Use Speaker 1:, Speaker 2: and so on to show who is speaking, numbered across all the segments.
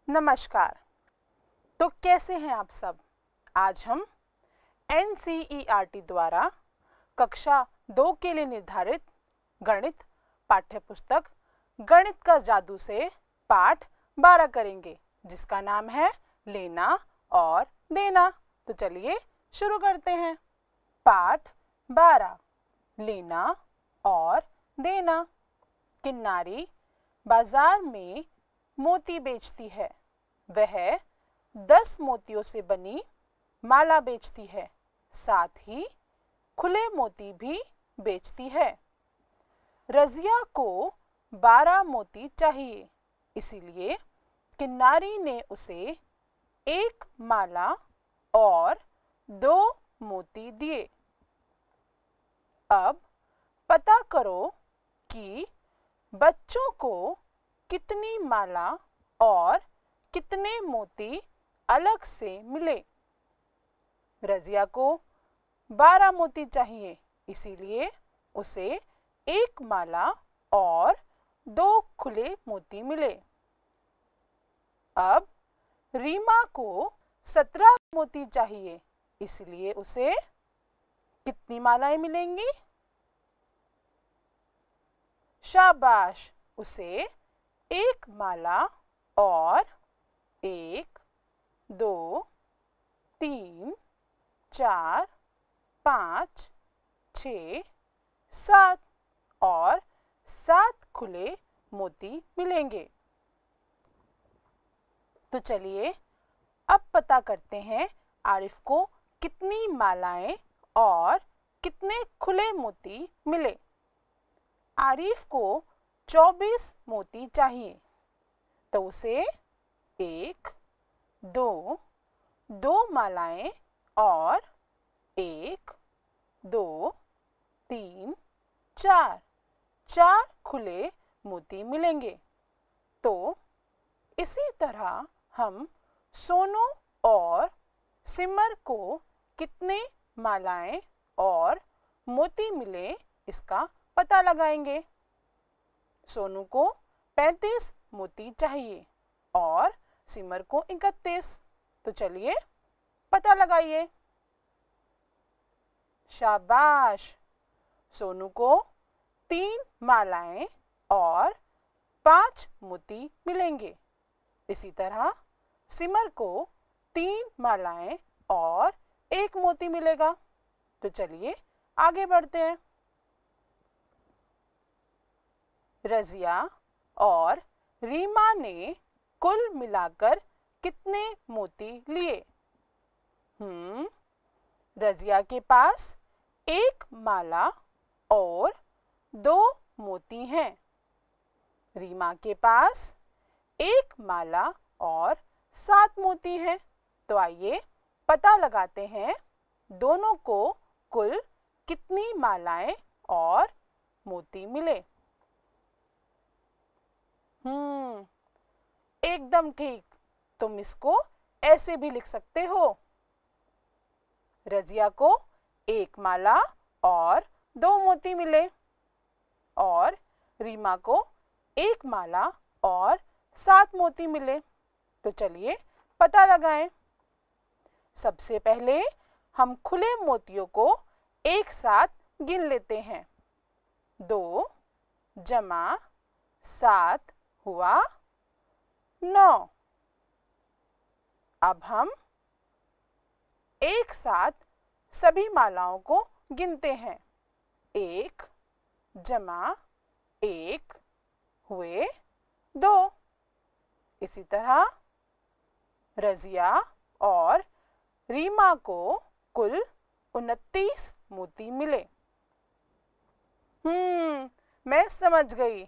Speaker 1: नमस्कार। तो कैसे हैं आप सब? आज हम NCERT द्वारा कक्षा 2 के लिए निर्धारित गणित पाठ्यपुस्तक गणित का जादू से पाठ 12 करेंगे, जिसका नाम है लेना और देना। तो चलिए शुरू करते हैं। पाठ 12, लेना और देना। किन्नारी बाजार में मोती बेचती है। वह 10 मोतियों से बनी माला बेचती है, साथ ही खुले मोती भी बेचती है। रजिया को 12 मोती चाहिए, इसीलिए किन्नारी ने उसे 1 माला और 2 मोती दिए। अब पता करो कि बच्चों को कितनी माला और कितने मोती अलग से मिले। रजिया को 12 मोती चाहिए, इसीलिए उसे 1 माला और 2 खुले मोती मिले। अब रीमा को 17 मोती चाहिए, इसलिए उसे कितनी मालाएं मिलेंगी? शाबाश, उसे 1 माला और 1, 2, 3, 4, 5, 6, 7 और 7 खुले मोती मिलेंगे। तो चलिए अब पता करते हैं आरिफ को कितनी मालाएं और कितने खुले मोती मिले। आरिफ को 24 मोती चाहिए, तो उसे 1, 2, 2 मालाएं और 1, 2, 3, 4, 4 खुले मोती मिलेंगे। तो इसी तरह हम सोनू और सिमर को कितने मालाएं और मोती मिले इसका पता लगाएंगे। सोनू को 35 मोती चाहिए और सिमर को 31। तो चलिए पता लगाइए। शाबाश, सोनू को 3 मालाएं और 5 मोती मिलेंगे। इसी तरह सिमर को 3 मालाएं और 1 मोती मिलेगा। तो चलिए आगे बढ़ते हैं। रजिया और रीमा ने कुल मिलाकर कितने मोती लिए? रजिया के पास 1 माला और 2 मोती हैं। रीमा के पास 1 माला और 7 मोती हैं। तो आइए पता लगाते हैं दोनों को कुल कितनी मालाएं और मोती मिले। एकदम ठीक। तुम इसको ऐसे भी लिख सकते हो। रजिया को 1 माला और 2 मोती मिले और रीमा को 1 माला और 7 मोती मिले। तो चलिए पता लगाएं। सबसे पहले हम खुले मोतियों को एक साथ गिन लेते हैं। 2 जमा 7 हुआ 9। अब हम एक साथ सभी मालाओं को गिनते हैं। 1 जमा 1 हुए 2। इसी तरह रजिया और रीमा को कुल 29 मोती मिले। मैं समझ गई।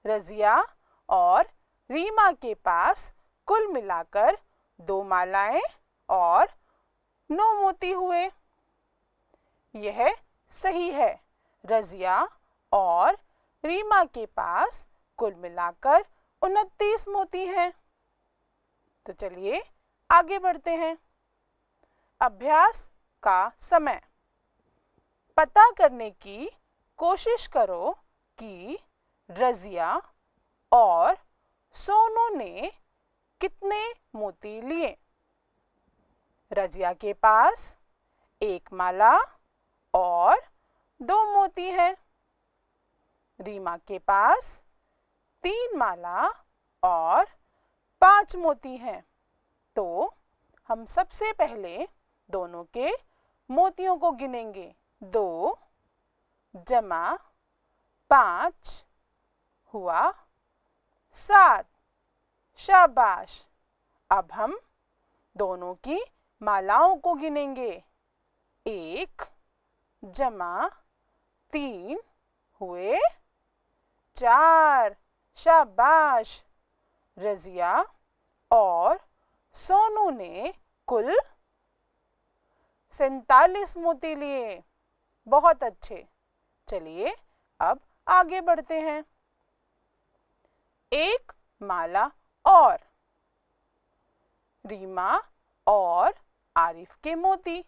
Speaker 1: रजिया और रीमा के पास कुल मिलाकर 2 मालाएं और 9 मोती हुए। यह सही है। रजिया और रीमा के पास कुल मिलाकर 29 मोती हैं। तो चलिए आगे बढ़ते हैं। अभ्यास का समय। पता करने की कोशिश करो कि रजिया और सोनू ने कितने मोती लिए? रजिया के पास एक माला और 2 मोती है। रीमा के पास 3 माला और 5 मोती हैं। तो हम सबसे पहले दोनों के मोतियों को गिनेंगे। 2 जमा 5 हुआ 7। शाबाश। अब हम दोनों की मालाओं को गिनेंगे। 1 जमा 3 हुए 4। शाबाश। रजिया और सोनू ने कुल 47 मोती लिए। बहुत अच्छे। चलिए अब आगे बढ़ते हैं। एक माला और रीमा और आरिफ के मोती।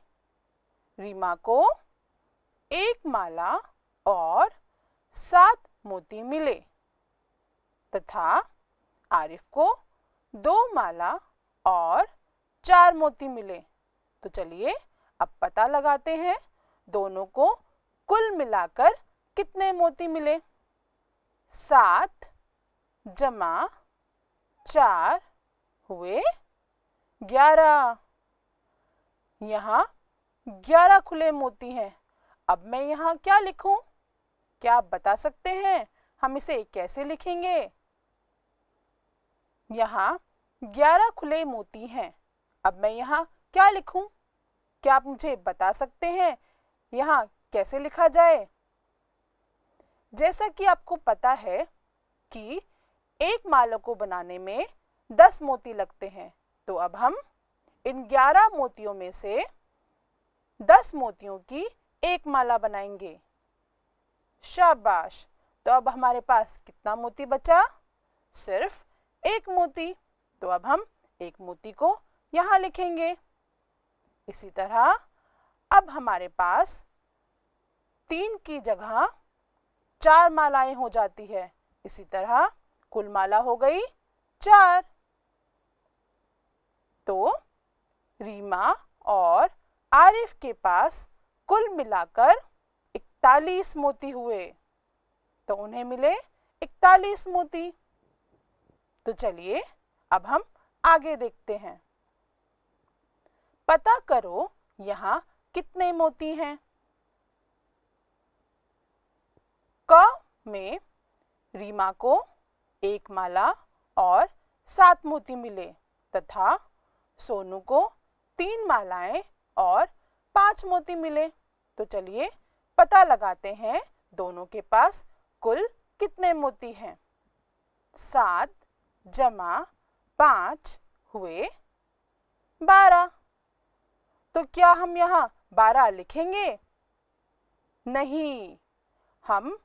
Speaker 1: रीमा को एक माला और 7 मोती मिले तथा आरिफ को 2 माला और 4 मोती मिले। तो चलिए अब पता लगाते हैं दोनों को कुल मिलाकर कितने मोती मिले। 7 जमा 4 हुए 11। यहाँ 11 खुले मोती हैं। अब मैं यहाँ क्या लिखूं? क्या आप बता सकते हैं हम इसे कैसे लिखेंगे? यहाँ 11 खुले मोती हैं। अब मैं यहाँ क्या लिखूं? क्या आप मुझे बता सकते हैं यहाँ कैसे लिखा जाए? जैसा कि आपको पता है कि एक माला को बनाने में 10 मोती लगते हैं, तो अब हम इन 11 मोतियों में से 10 मोतियों की एक माला बनाएंगे। शाबाश। तो अब हमारे पास कितना मोती बचा? सिर्फ एक मोती। तो अब हम एक मोती को यहाँ लिखेंगे। इसी तरह अब हमारे पास 3 की जगह 4 मालाएं हो जाती है। इसी तरह कुल माला हो गई 4। तो रीमा और आरिफ के पास कुल मिलाकर 41 मोती हुए। तो उन्हें मिले 41 मोती। तो चलिए अब हम आगे देखते हैं। पता करो यहाँ कितने मोती हैं। क में रीमा को 1 माला और 7 मोती मिले तथा सोनू को 3 मालाएं और 5 मोती मिले। तो चलिए पता लगाते हैं दोनों के पास कुल कितने मोती हैं। 7 जमा 5 हुए 12। तो क्या हम यहाँ 12 लिखेंगे? नहीं, हम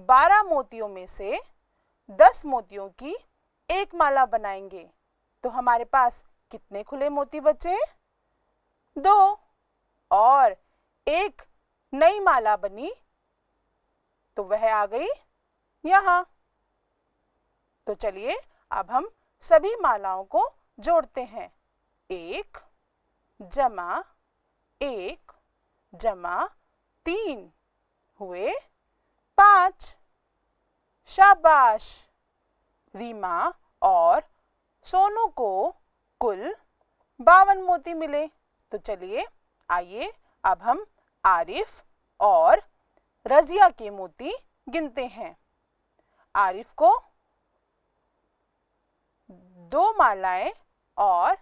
Speaker 1: 12 मोतियों में से 10 मोतियों की एक माला बनाएंगे। तो हमारे पास कितने खुले मोती बचे? 2 और एक नई माला बनी तो वह आ गई यहाँ। तो चलिए अब हम सभी मालाओं को जोड़ते हैं। 1 जमा 1 जमा 3 हुए 5। शाबाश। रीमा और सोनू को कुल 52 मोती मिले। तो चलिए आइए अब हम आरिफ और रजिया के मोती गिनते हैं। आरिफ को 2 मालाएं और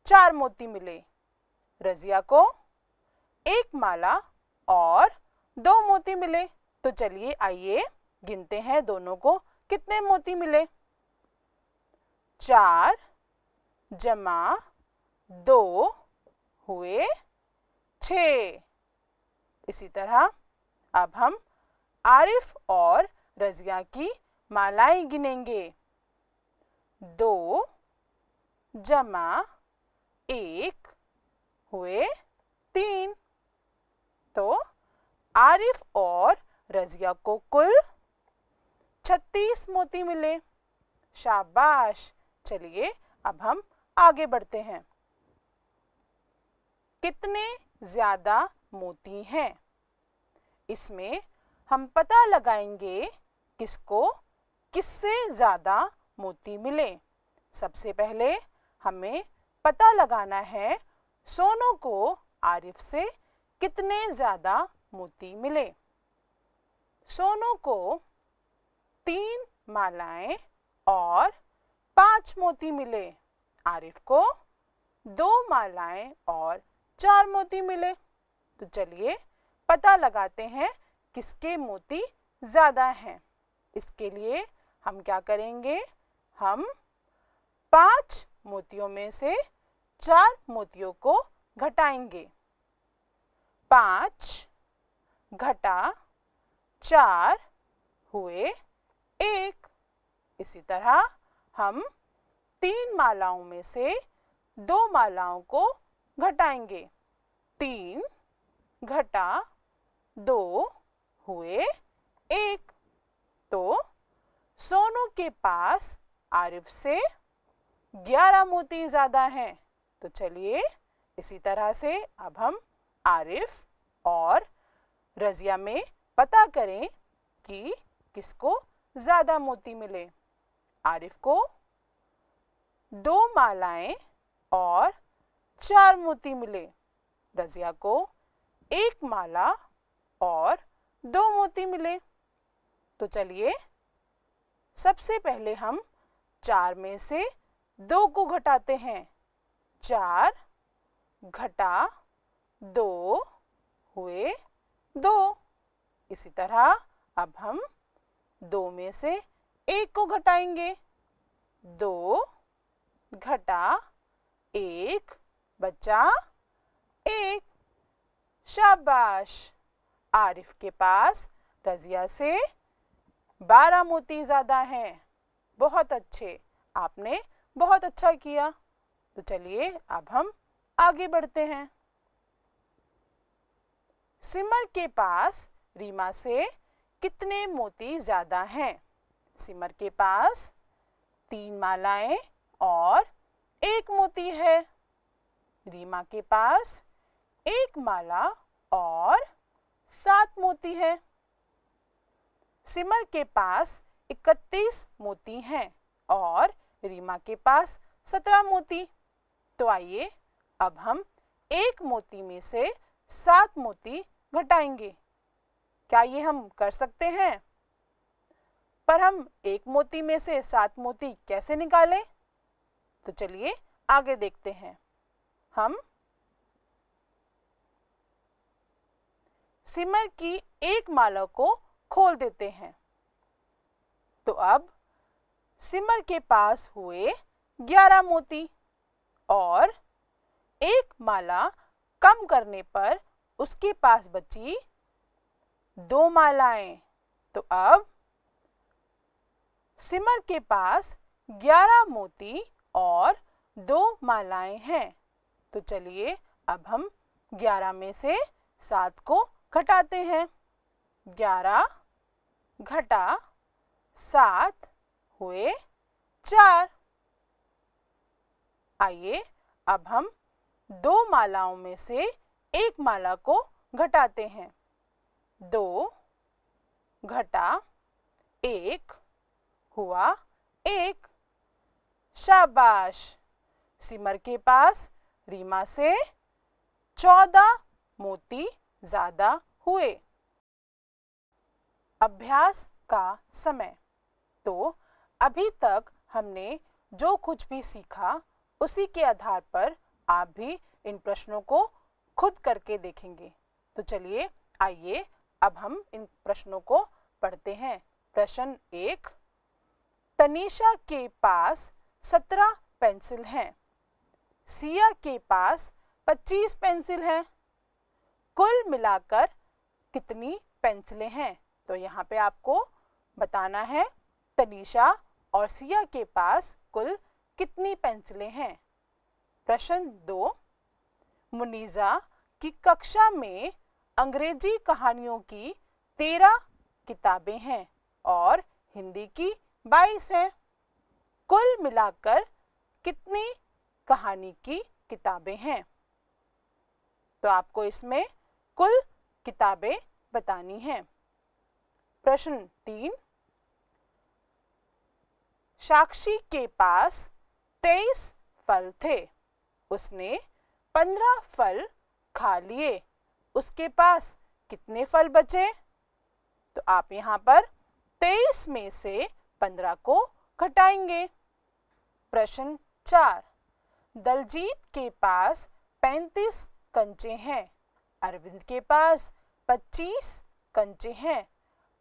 Speaker 1: 4 मोती मिले। रजिया को 1 माला और 2 मोती मिले। तो चलिए आइए गिनते हैं दोनों को कितने मोती मिले। 4 जमा 2 हुए 6। इसी तरह अब हम आरिफ और रजिया की मालाएं गिनेंगे। 2 जमा 1 हुए 3। तो आरिफ और रजिया को कुल 36 मोती मिले। शाबाश। चलिए अब हम आगे बढ़ते हैं। कितने ज्यादा मोती हैं? इसमें हम पता लगाएंगे किसको किससे ज्यादा मोती मिले। सबसे पहले हमें पता लगाना है सोनू को आरिफ से कितने ज्यादा मोती मिले। सोनू को 3 मालाएं और 5 मोती मिले। आरिफ को 2 मालाएं और 4 मोती मिले। तो चलिए पता लगाते हैं किसके मोती ज्यादा हैं। इसके लिए हम क्या करेंगे, हम 5 मोतियों में से 4 मोतियों को घटाएंगे। 5 घटा 4 हुए 1। इसी तरह हम 3 मालाओं में से 2 मालाओं को घटाएंगे। 3 घटा 2 हुए 1। तो सोनू के पास आरिफ से 11 मोती ज्यादा हैं। तो चलिए इसी तरह से अब हम आरिफ और रजिया में पता करें कि किसको ज्यादा मोती मिले। आरिफ को 2 मालाएं और 4 मोती मिले। रजिया को 1 माला और 2 मोती मिले। तो चलिए सबसे पहले हम 4 में से 2 को घटाते हैं। 4 घटा 2 हुए 2। इसी तरह अब हम 2 में से 1 को घटाएंगे। 2 घटा 1 बचा 1। शाबाश, आरिफ के पास रजिया से 12 मोती ज्यादा हैं। बहुत अच्छे, आपने बहुत अच्छा किया। तो चलिए अब हम आगे बढ़ते हैं। सिमर के पास रीमा से कितने मोती ज्यादा हैं? सिमर के पास 3 मालाएं और 1 मोती है। रीमा के पास 1 माला और 7 मोती है। सिमर के पास 31 मोती हैं और रीमा के पास 17 मोती। तो आइए अब हम 1 मोती में से 7 मोती घटाएंगे। क्या ये हम कर सकते हैं? पर हम 1 मोती में से 7 मोती कैसे निकालें? तो चलिए आगे देखते हैं। हम सिमर की 1 माला को खोल देते हैं। तो अब सिमर के पास हुए 11 मोती और 1 माला कम करने पर उसके पास बची 2 मालाएं। तो अब सिमर के पास 11 मोती और 2 मालाएं हैं। तो चलिए अब हम 11 में से 7 को घटाते हैं। 11 घटा 7 हुए 4। आइए अब हम 2 मालाओं में से 1 माला को घटाते हैं। 2 घटा 1 हुआ 1। शाबाश, सिमर के पास रीमा से 14 मोती ज्यादा हुए। अभ्यास का समय। तो अभी तक हमने जो कुछ भी सीखा उसी के आधार पर आप भी इन प्रश्नों को खुद करके देखेंगे। तो चलिए आइए अब हम इन प्रश्नों को पढ़ते हैं। प्रश्न 1, तनीषा के पास 17 पेंसिल हैं। सिया के पास 25 पेंसिल हैं। कुल मिलाकर कितनी पेंसिलें हैं? तो यहाँ पे आपको बताना है तनीषा और सिया के पास कुल कितनी पेंसिलें हैं। प्रश्न 2, मुनीजा की कक्षा में अंग्रेजी कहानियों की 13 किताबें हैं और हिंदी की 22 हैं। कुल मिलाकर कितनी कहानी की किताबें हैं? तो आपको इसमें कुल किताबें बतानी हैं। प्रश्न 3, साक्षी के पास 23 फल थे, उसने 15 फल खा लिए, उसके पास कितने फल बचे? तो आप यहाँ पर 23 में से 15 को घटाएंगे। प्रश्न 4, दलजीत के पास 35 कंचे हैं, अरविंद के पास 25 कंचे हैं,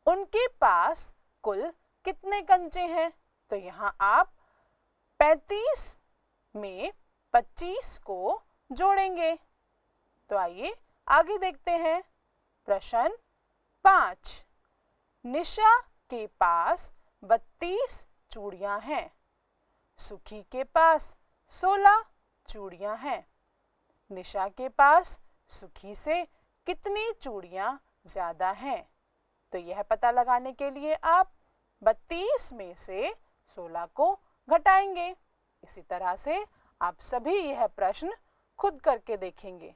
Speaker 1: उनके पास कुल कितने कंचे हैं? तो यहाँ आप 35 में 25 को जोड़ेंगे। तो आइए आगे देखते हैं। प्रश्न 5, निशा के पास 32 चूड़ियां हैं, सुखी के पास 16 चूड़ियां हैं, निशा के पास सुखी से कितनी चूड़ियां ज्यादा हैं? तो यह पता लगाने के लिए आप 32 में से 16 को घटाएंगे। इसी तरह से आप सभी यह प्रश्न खुद करके देखेंगे।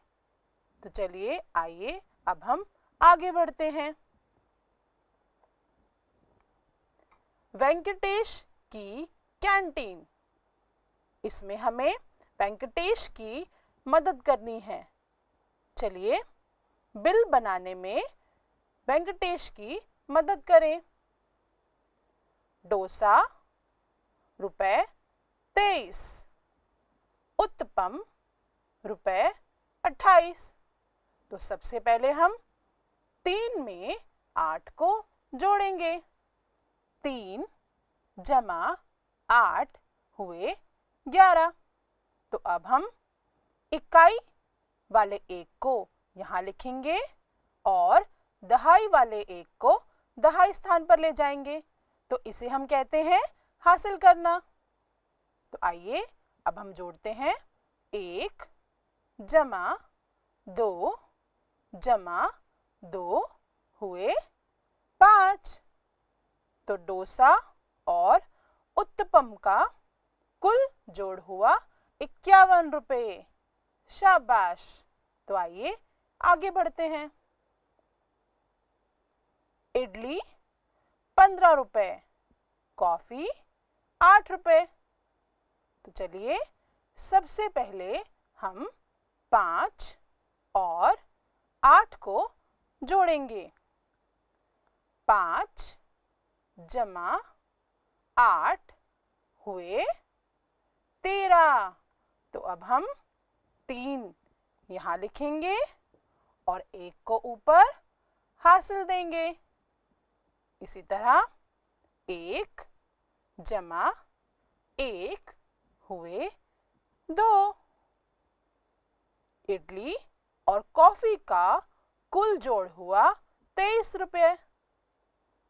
Speaker 1: तो चलिए आइए अब हम आगे बढ़ते हैं। वेंकटेश की कैंटीन, इसमें हमें वेंकटेश की मदद करनी है। चलिए बिल बनाने में वेंकटेश की मदद करें। डोसा रुपए 23, उत्तपम रुपए 28। तो सबसे पहले हम 3 में 8 को जोड़ेंगे। 3 जमा 8 हुए 11। तो अब हम इकाई वाले एक को यहाँ लिखेंगे और दहाई वाले एक को दहाई स्थान पर ले जाएंगे। तो इसे हम कहते हैं हासिल करना। तो आइए अब हम जोड़ते हैं। 1 जमा 2 जमा 2 हुए 5। तो डोसा और उत्तपम का कुल जोड़ हुआ 51 रुपए। शाबाश। तो आइए आगे बढ़ते हैं। इडली 15 रुपए, कॉफी 8 रुपए। तो चलिए सबसे पहले हम 5 और 8 को जोड़ेंगे। 5 जमा 8 हुए 13। तो अब हम 3 यहाँ लिखेंगे और 1 को ऊपर हासिल देंगे। इसी तरह 1 जमा 1 हुए 2। इडली और कॉफी का कुल जोड़ हुआ 23 रुपए।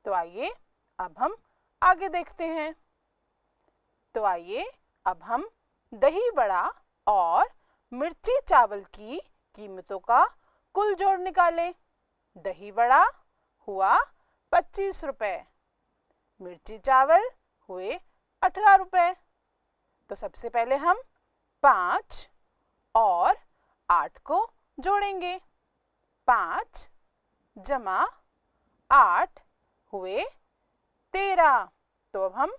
Speaker 1: तो आइए अब हम आगे देखते हैं। तो आइए अब हम दही बड़ा और मिर्ची चावल की कीमतों का कुल जोड़ निकालें। दही बड़ा हुआ 25 रुपए, मिर्ची चावल हुए 18 रुपए। तो सबसे पहले हम 5 और 8 को जोड़ेंगे। 5 जमा 8 हुए 13। तो अब हम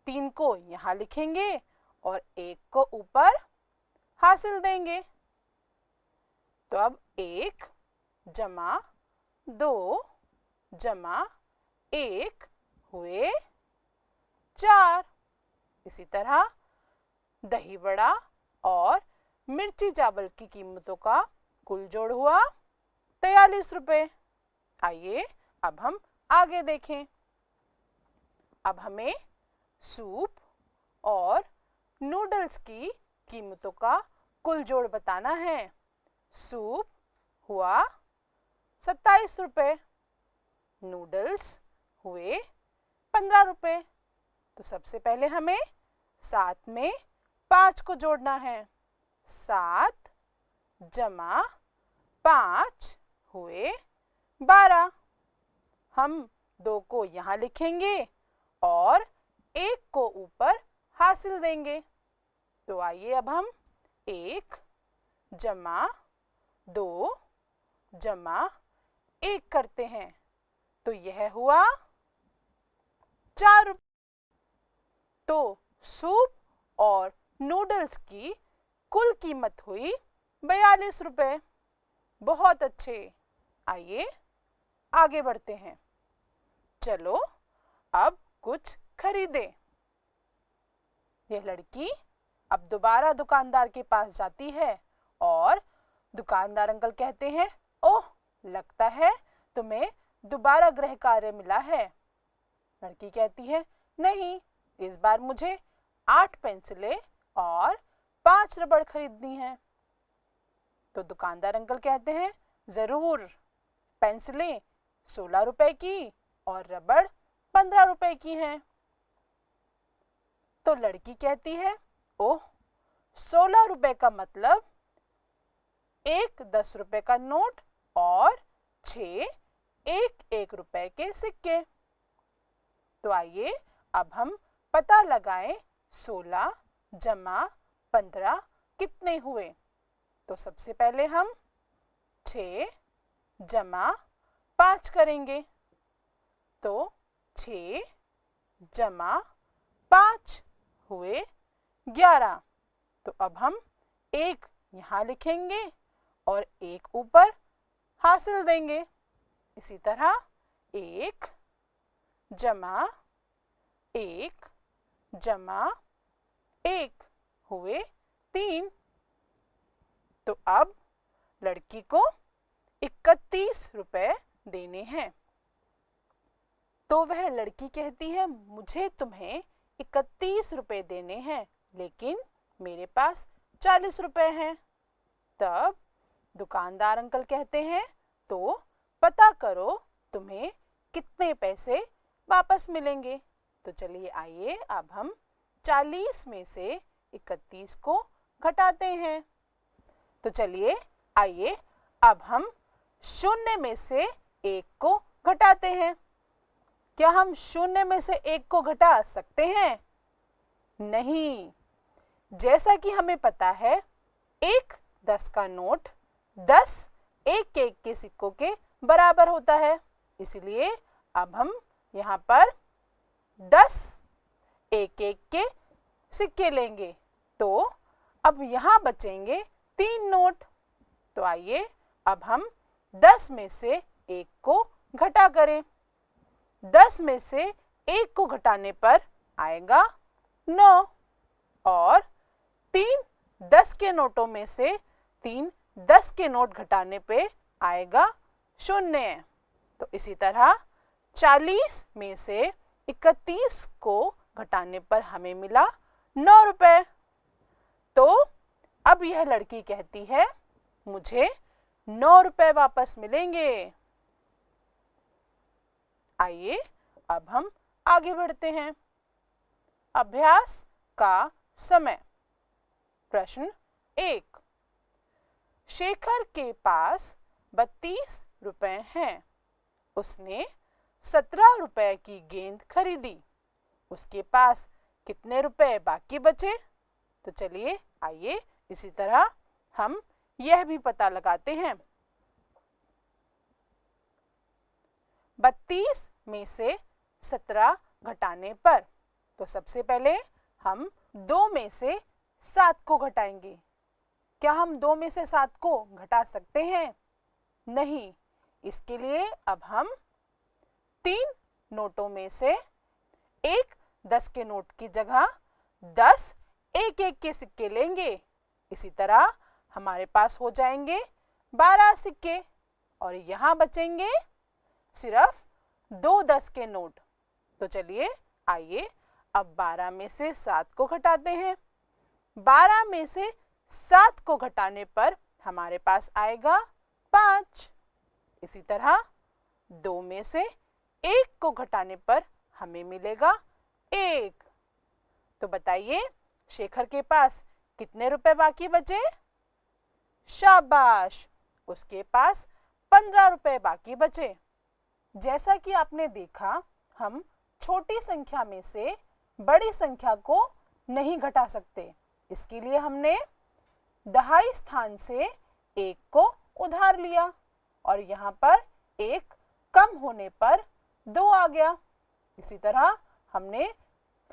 Speaker 1: 3 को यहाँ लिखेंगे और 1 को ऊपर हासिल देंगे। तो अब 1 जमा 2 जमा 1 हुए 4। इसी तरह दही बड़ा और मिर्ची चावल की कीमतों का कुल जोड़ हुआ 43 रुपए। आइए अब हम आगे देखें। अब हमें सूप और नूडल्स की कीमतों का कुल जोड़ बताना है। सूप हुआ 27 रुपए, नूडल्स हुए 15 रुपए। तो सबसे पहले हमें 7 में 5 को जोड़ना है। 7 जमा 5 हुए 12। हम 2 को यहाँ लिखेंगे और 1 को ऊपर हासिल देंगे। तो आइए अब हम 1 जमा 2 जमा 1 करते हैं। तो यह हुआ 4 रुपए। तो सूप और नूडल्स की कुल कीमत हुई 42 रुपए। बहुत अच्छे। आइए आगे बढ़ते हैं। चलो अब कुछ खरीदें। यह लड़की अब दोबारा दुकानदार के पास जाती है और दुकानदार अंकल कहते हैं, ओह लगता है तुम्हें दोबारा गृह कार्य मिला है। लड़की कहती है, नहीं, इस बार मुझे 8 पेंसिलें और 5 रबड़ खरीदनी है। तो दुकानदार अंकल कहते हैं, जरूर, पेंसिलें 16 रुपए की और रबड़ 15 रुपए की हैं। तो लड़की कहती है, ओह 16 रुपए का मतलब एक 10 रुपए का नोट और 6 1 रुपए के सिक्के। तो आइए अब हम पता लगाएं 16 जमा 15 कितने हुए। तो सबसे पहले हम 6 जमा 5 करेंगे। तो 6 जमा 5 हुए 11। तो अब हम 1 यहाँ लिखेंगे और 1 ऊपर हासिल देंगे। इसी तरह 1 जमा 1 जमा 1 हुए 3। तो अब लड़की को 31 रुपए देने हैं। तो वह लड़की कहती है, मुझे तुम्हें 31 रुपए देने हैं, लेकिन मेरे पास 40 रुपए हैं। तब दुकानदार अंकल कहते हैं, तो पता करो तुम्हें कितने पैसे वापस मिलेंगे। तो चलिए आइए अब हम 40 में से 31 को घटाते हैं। तो चलिए आइए अब हम 0 में से 1 को घटाते हैं। क्या हम 0 में से 1 को घटा सकते हैं? नहीं। जैसा कि हमें पता है, 1 10 का नोट 10 1 के सिक्कों के बराबर होता है। इसलिए अब हम यहाँ पर 10 1 के सिक्के लेंगे। तो अब यहाँ बचेंगे 3 नोट। तो आइए अब हम 10 में से 1 को घटा करें। 10 में से 1 को घटाने पर आएगा 9 और 3 10 के नोटों में से 3 10 के नोट घटाने पे आएगा 0। तो इसी तरह 40 में से 31 को घटाने पर हमें मिला 9 रुपए। तो अब यह लड़की कहती है, मुझे 9 रुपए वापस मिलेंगे। आइए अब हम आगे बढ़ते हैं। अभ्यास का समय। प्रश्न 1। शेखर के पास 32 रुपए हैं। उसने 17 रुपए की गेंद खरीदी। उसके पास कितने रुपए बाकी बचे? तो चलिए आइए इसी तरह हम यह भी पता लगाते हैं। 32 में से 17 घटाने पर, तो सबसे पहले हम 2 में से 7 को घटाएंगे। क्या हम 2 में से 7 को घटा सकते हैं? नहीं। इसके लिए अब हम 3 नोटों में से एक 10 के नोट की जगह 10 1 के सिक्के लेंगे। इसी तरह हमारे पास हो जाएंगे 12 सिक्के और यहाँ बचेंगे सिर्फ 2 10 के नोट। तो चलिए आइए अब 12 में से 7 को घटाते हैं। 12 में से 7 को घटाने पर हमारे पास आएगा 5। इसी तरह 2 में से 1 को घटाने पर हमें मिलेगा 1। तो बताइए शेखर के पास कितने रुपए बाकी बचे? शाबाश, उसके पास 15 रुपए बाकी बचे। जैसा कि आपने देखा, हम छोटी संख्या में से बड़ी संख्या को नहीं घटा सकते, इसके लिए हमने दहाई स्थान से 1 को उधार लिया और यहाँ पर 1 कम होने पर 2 आ गया। इसी तरह हमने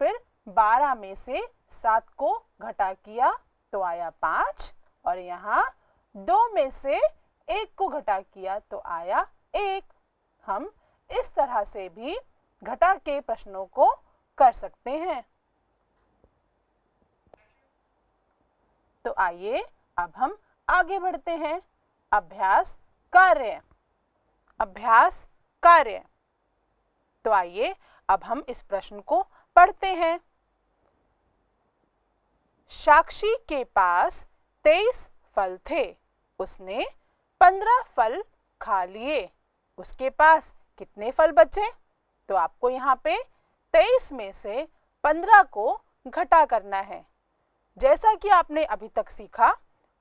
Speaker 1: फिर 12 में से 7 को घटा किया तो आया 5 और यहाँ 2 में से 1 को घटा किया तो आया 1। हम इस तरह से भी घटा के प्रश्नों को कर सकते हैं। तो आइए अब हम आगे बढ़ते हैं। अभ्यास कार्य। अभ्यास कार्य। तो आइए अब हम इस प्रश्न को पढ़ते हैं। साक्षी के पास 23 फल थे। उसने 15 फल खा लिए। उसके पास कितने फल बचे? तो आपको यहाँ पे 23 में से 15 को घटा करना है। जैसा कि आपने अभी तक सीखा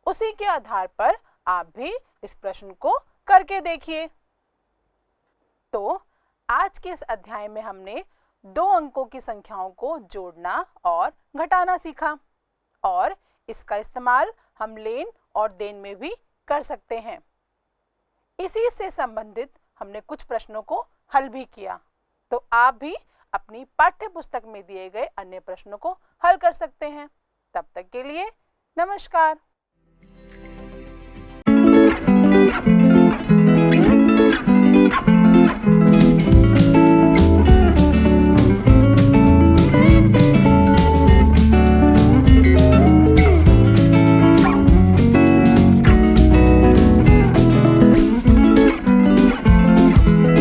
Speaker 1: उसी के आधार पर आप भी इस प्रश्न को करके देखिए। तो आज के इस अध्याय में हमने 2 अंकों की संख्याओं को जोड़ना और घटाना सीखा और इसका इस्तेमाल हम लेन और देन में भी कर सकते हैं। इसी से संबंधित हमने कुछ प्रश्नों को हल भी किया। तो आप भी अपनी पाठ्य पुस्तक में दिए गए अन्य प्रश्नों को हल कर सकते हैं। तब तक के लिए नमस्कार।